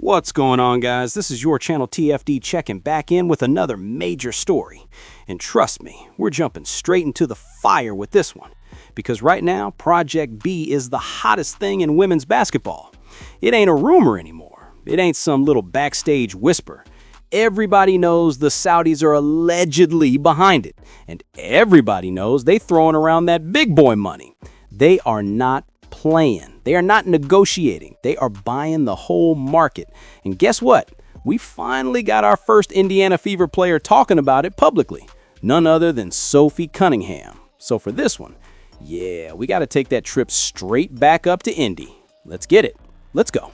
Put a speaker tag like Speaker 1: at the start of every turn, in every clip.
Speaker 1: What's going on, guys? This is your channel TFD checking back in with another major story. And trust me, we're jumping straight into the fire with this one. Because right now, Project B is the hottest thing in women's basketball. It ain't a rumor anymore. It ain't some little backstage whisper. Everybody knows the Saudis are allegedly behind it. And everybody knows they throwing around that big boy money. They are not playing. They are not negotiating. They are buying the whole market. And guess what? We finally got our first Indiana Fever player talking about it publicly. None other than Sophie Cunningham. So for this one, yeah, we got to take that trip straight back up to Indy. Let's get it. Let's go.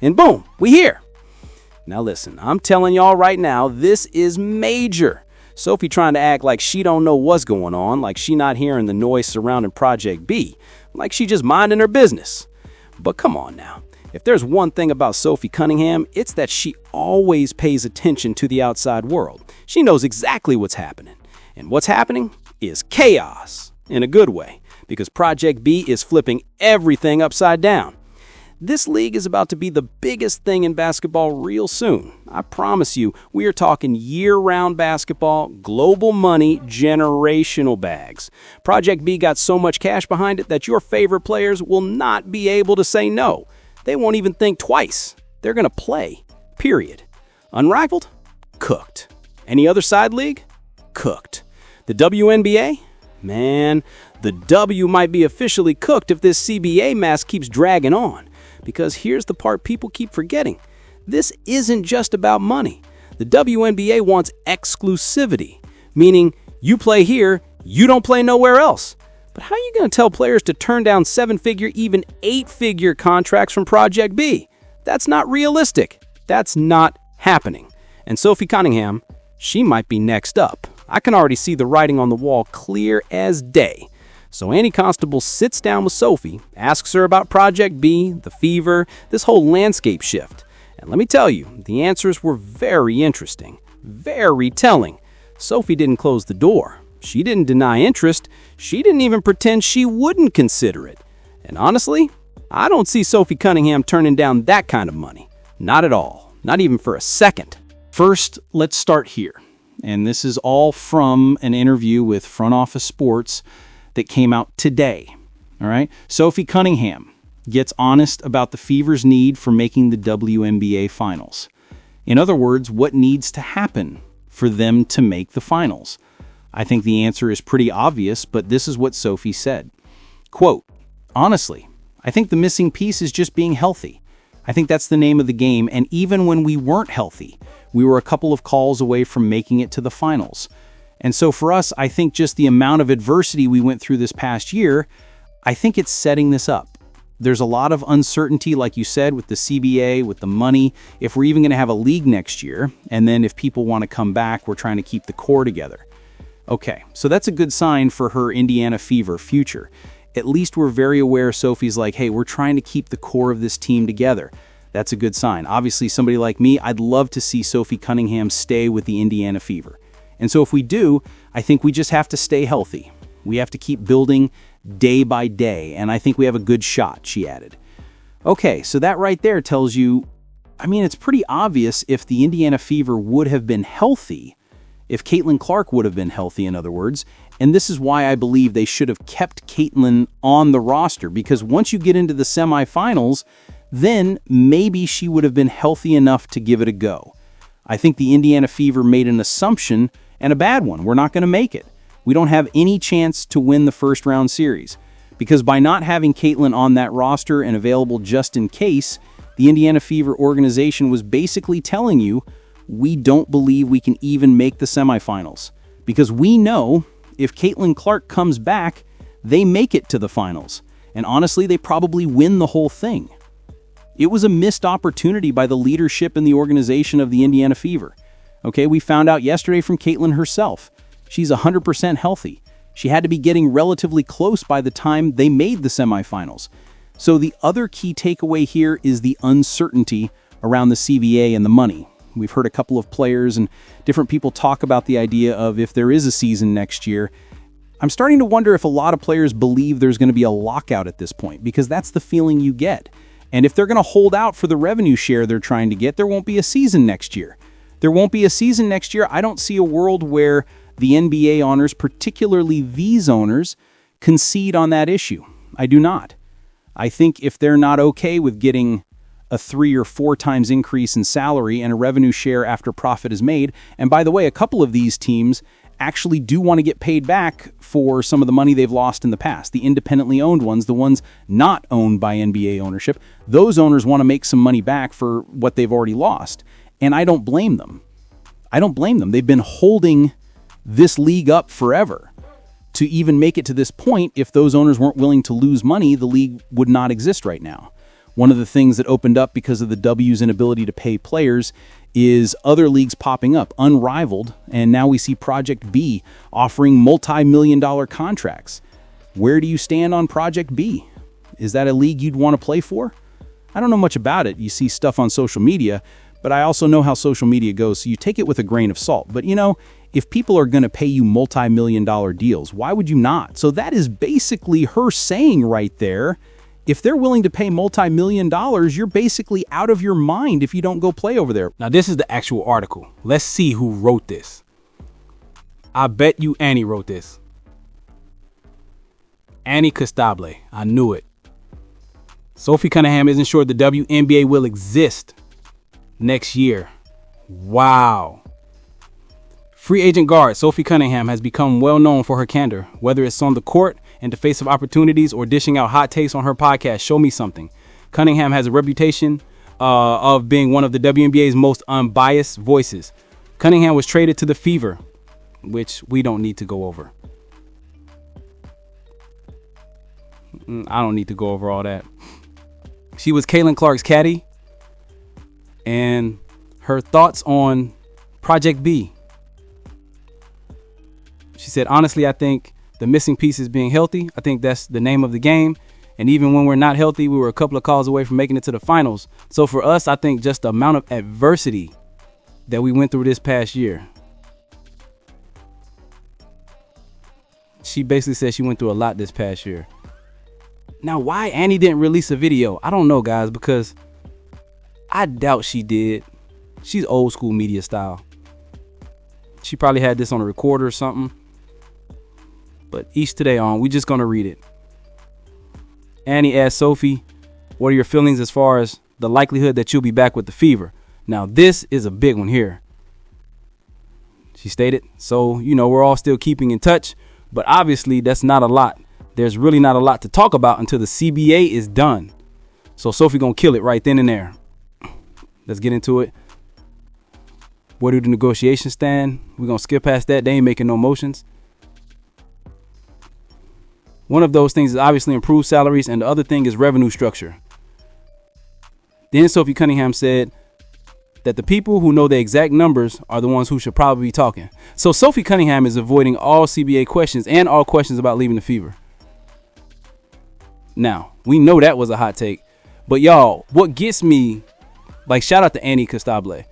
Speaker 1: And boom, we here. Now listen, I'm telling y'all right now, this is major. Sophie trying to act like she don't know what's going on, like she not hearing the noise surrounding Project B, like she just minding her business. But come on now. If there's one thing about Sophie Cunningham, it's that she always pays attention to the outside world. She knows exactly what's happening. And what's happening is chaos, in a good way, because Project B is flipping everything upside down. This league is about to be the biggest thing in basketball real soon. I promise you, we are talking year-round basketball, global money, generational bags. Project B got so much cash behind it that your favorite players will not be able to say no. They won't even think twice. They're going to play, period. Unrivaled? Cooked. Any other side league? Cooked. The WNBA? Man, the W might be officially cooked if this CBA mess keeps dragging on. Because here's the part people keep forgetting. This isn't just about money. The WNBA wants exclusivity, meaning you play here, you don't play nowhere else. But how are you going to tell players to turn down 7-figure, even 8-figure contracts from Project B? That's not realistic. That's not happening. And Sophie Cunningham, she might be next up. I can already see the writing on the wall clear as day. So Annie Constable sits down with Sophie, asks her about Project B, the Fever, this whole landscape shift. And let me tell you, the answers were very interesting, very telling. Sophie didn't close the door. She didn't deny interest. She didn't even pretend she wouldn't consider it. And honestly, I don't see Sophie Cunningham turning down that kind of money. Not at all. Not even for a second.
Speaker 2: First, let's start here. And this is all from an interview with Front Office Sports that came out today. All right. Sophie Cunningham gets honest about the Fever's need for making the WNBA finals. In other words, what needs to happen for them to make the finals? I think the answer is pretty obvious, but this is what Sophie said. Quote, honestly, I think the missing piece is just being healthy. I think that's the name of the game, and even when we weren't healthy, we were a couple of calls away from making it to the finals. And so for us, I think just the amount of adversity we went through this past year, I think it's setting this up. There's a lot of uncertainty, like you said, with the CBA, with the money, if we're even going to have a league next year. And then if people want to come back, we're trying to keep the core together. Okay, so that's a good sign for her Indiana Fever future. At least we're very aware Sophie's like, hey, we're trying to keep the core of this team together. That's a good sign. Obviously, somebody like me, I'd love to see Sophie Cunningham stay with the Indiana Fever. And so if we do, I think we just have to stay healthy. We have to keep building day by day, and I think we have a good shot, she added. Okay, so that right there tells you, I mean, it's pretty obvious if the Indiana Fever would have been healthy, if Caitlin Clark would have been healthy, in other words, and this is why I believe they should have kept Caitlin on the roster, because once you get into the semifinals, then maybe she would have been healthy enough to give it a go. I think the Indiana Fever made an assumption, and a bad one. We're not going to make it. We don't have any chance to win the first round series. Because by not having Caitlin on that roster and available just in case, the Indiana Fever organization was basically telling you, we don't believe we can even make the semifinals. Because we know if Caitlin Clark comes back, they make it to the finals. And honestly, they probably win the whole thing. It was a missed opportunity by the leadership and the organization of the Indiana Fever. Okay, we found out yesterday from Caitlin herself. She's 100% healthy. She had to be getting relatively close by the time they made the semifinals. So the other key takeaway here is the uncertainty around the CBA and the money. We've heard a couple of players and different people talk about the idea of if there is a season next year. I'm starting to wonder if a lot of players believe there's going to be a lockout at this point, because that's the feeling you get. And if they're going to hold out for the revenue share they're trying to get, there won't be a season next year. I don't see a world where the NBA owners, particularly these owners, concede on that issue. I do not. I think if they're not okay with getting a 3 or 4 times increase in salary and a revenue share after profit is made, and by the way, a couple of these teams actually do want to get paid back for some of the money they've lost in the past. The independently owned ones, the ones not owned by NBA ownership, those owners want to make some money back for what they've already lost. And I don't blame them. They've been holding this league up forever. To even make it to this point, if those owners weren't willing to lose money, the league would not exist right now. One of the things that opened up because of the W's inability to pay players is other leagues popping up, unrivaled, and now we see Project B offering multi-million-dollar contracts. Where do you stand on Project B? Is that a league you'd want to play for? I don't know much about it. You see stuff on social media, but I also know how social media goes, so you take it with a grain of salt. But if people are going to pay you multi-million-dollar deals, why would you not? So that is basically her saying right there, if they're willing to pay multi-million dollars, you're basically out of your mind if you don't go play over there.
Speaker 1: Now, this is the actual article. Let's see who wrote this. I bet you Annie wrote this. Annie Costable. I knew it. Sophie Cunningham isn't sure the WNBA will exist next year. Wow. Free agent guard Sophie Cunningham has become well known for her candor, whether it's on the court, in the face of opportunities, or dishing out hot takes on her podcast, Show Me Something. Cunningham has a reputation of being one of the WNBA's most unbiased voices. Cunningham was traded to the Fever, which we don't need to go over. I don't need to go over all that. She was Caitlin Clark's caddy, and her thoughts on Project B. She said, honestly, I think the missing piece is being healthy. I think that's the name of the game. And even when we're not healthy, we were a couple of calls away from making it to the finals. So for us, I think just the amount of adversity that we went through this past year. She basically said she went through a lot this past year. Now, why Annie didn't release a video, I don't know, guys, because I doubt she did. She's old school media style. She probably had this on a recorder or something. But each today on, we're just going to read it. Annie asked Sophie, what are your feelings as far as the likelihood that you'll be back with the Fever? Now, this is a big one here. She stated, so, we're all still keeping in touch, but obviously that's not a lot. There's really not a lot to talk about until the CBA is done. So Sophie going to kill it right then and there. Let's get into it. Where do the negotiations stand? We're going to skip past that. They ain't making no motions. One of those things is obviously improved salaries, and the other thing is revenue structure. Then Sophie Cunningham said that the people who know the exact numbers are the ones who should probably be talking. So Sophie Cunningham is avoiding all CBA questions and all questions about leaving the Fever. Now, we know that was a hot take, but y'all, what gets me, shout out to Annie Costable,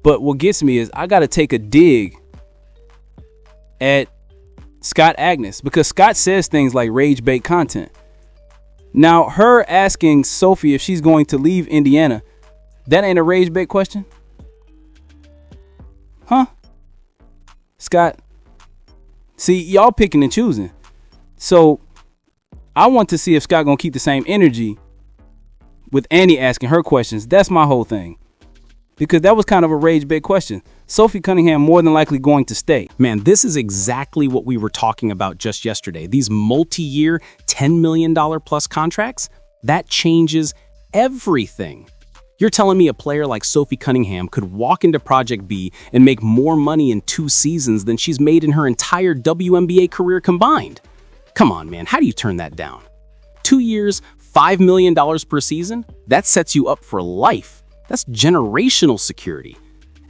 Speaker 1: but what gets me is I got to take a dig at Scott Agnes, because Scott says things like rage bait content. Now, her asking Sophie if she's going to leave Indiana, that ain't a rage bait question? Huh? Scott, see, y'all picking and choosing. So I want to see if Scott gonna keep the same energy with Annie asking her questions. That's my whole thing. Because that was kind of a rage bait question. Sophie Cunningham more than likely going to stay.
Speaker 2: Man, this is exactly what we were talking about just yesterday. These multi-year $10 million plus contracts, that changes everything. You're telling me a player like Sophie Cunningham could walk into Project B and make more money in 2 seasons than she's made in her entire WNBA career combined? Come on, man, how do you turn that down? 2 years, $5 million per season? That sets you up for life. That's generational security.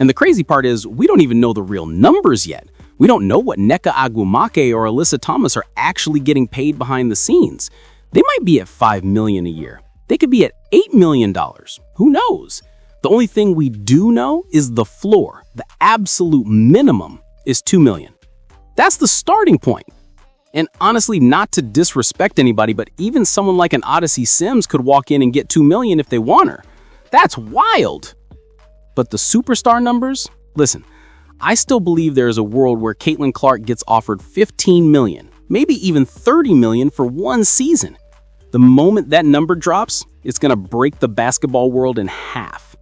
Speaker 2: And the crazy part is, we don't even know the real numbers yet. We don't know what Nneka Agwumake or Alyssa Thomas are actually getting paid behind the scenes. They might be at $5 million a year. They could be at $8 million. Who knows? The only thing we do know is the floor. The absolute minimum is $2 million. That's the starting point.
Speaker 1: And honestly, not to disrespect anybody, but even someone like an Odyssey Sims could walk in and get $2 million if they want her. That's wild. But the superstar numbers? Listen, I still believe there is a world where Caitlin Clark gets offered $15 million, maybe even $30 million for one season. The moment that number drops, it's going to break the basketball world in half.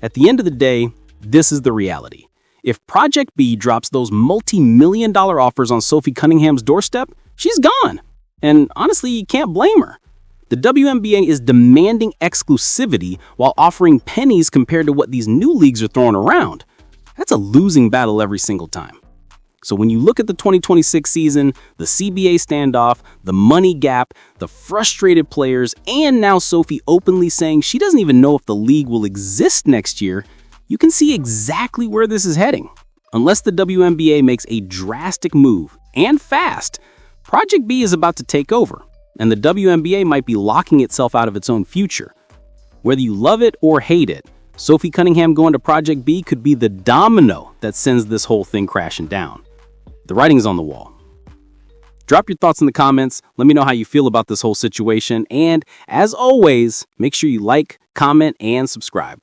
Speaker 1: At the end of the day, this is the reality. If Project B drops those multi-million-dollar offers on Sophie Cunningham's doorstep, she's gone. And honestly, you can't blame her. The WNBA is demanding exclusivity while offering pennies compared to what these new leagues are throwing around. That's a losing battle every single time. So when you look at the 2026 season, the CBA standoff, the money gap, the frustrated players, and now Sophie openly saying she doesn't even know if the league will exist next year, you can see exactly where this is heading. Unless the WNBA makes a drastic move, and fast, Project B is about to take over, and the WNBA might be locking itself out of its own future. Whether you love it or hate it, Sophie Cunningham going to Project B could be the domino that sends this whole thing crashing down. The writing's on the wall. Drop your thoughts in the comments. Let me know how you feel about this whole situation. And as always, make sure you like, comment, and subscribe.